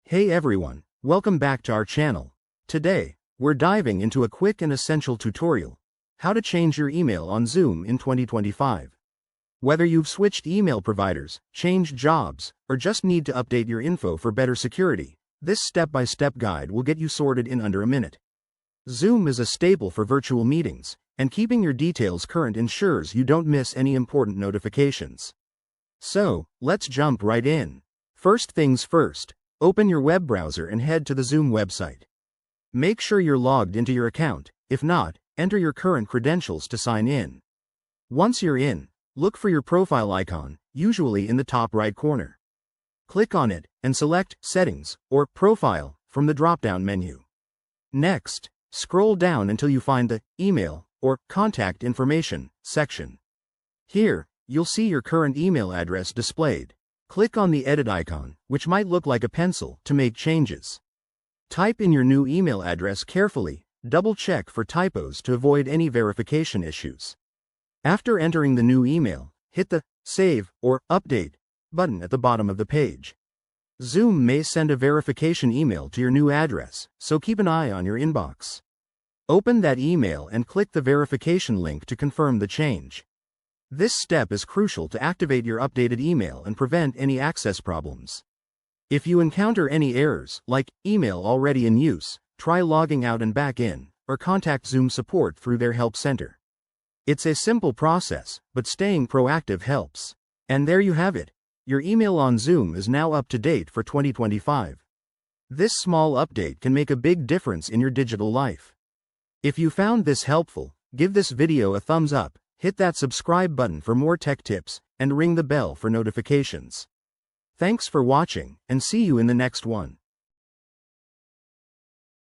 Hey everyone, welcome back to our channel. Today, we're diving into a quick and essential tutorial, how to change your email on Zoom in 2025. Whether you've switched email providers, changed jobs, or just need to update your info for better security, this step-by-step guide will get you sorted in under a minute. Zoom is a staple for virtual meetings, and keeping your details current ensures you don't miss any important notifications. So, let's jump right in. First things first. Open your web browser and head to the Zoom website. Make sure you're logged into your account. If not, enter your current credentials to sign in. Once you're in, look for your profile icon, usually in the top right corner. Click on it and select Settings or Profile from the drop-down menu. Next, scroll down until you find the Email or Contact Information section. Here, you'll see your current email address displayed. Click on the edit icon, which might look like a pencil, to make changes. Type in your new email address carefully, double-check for typos to avoid any verification issues. After entering the new email, hit the Save or Update button at the bottom of the page. Zoom may send a verification email to your new address, so keep an eye on your inbox. Open that email and click the verification link to confirm the change. This step is crucial to activate your updated email and prevent any access problems. If you encounter any errors, like email already in use, try logging out and back in, or contact Zoom support through their help center. It's a simple process, but staying proactive helps. And there you have it. Your email on Zoom is now up to date for 2025. This small update can make a big difference in your digital life. If you found this helpful, give this video a thumbs up. Hit that subscribe button for more tech tips, and ring the bell for notifications. Thanks for watching, and see you in the next one.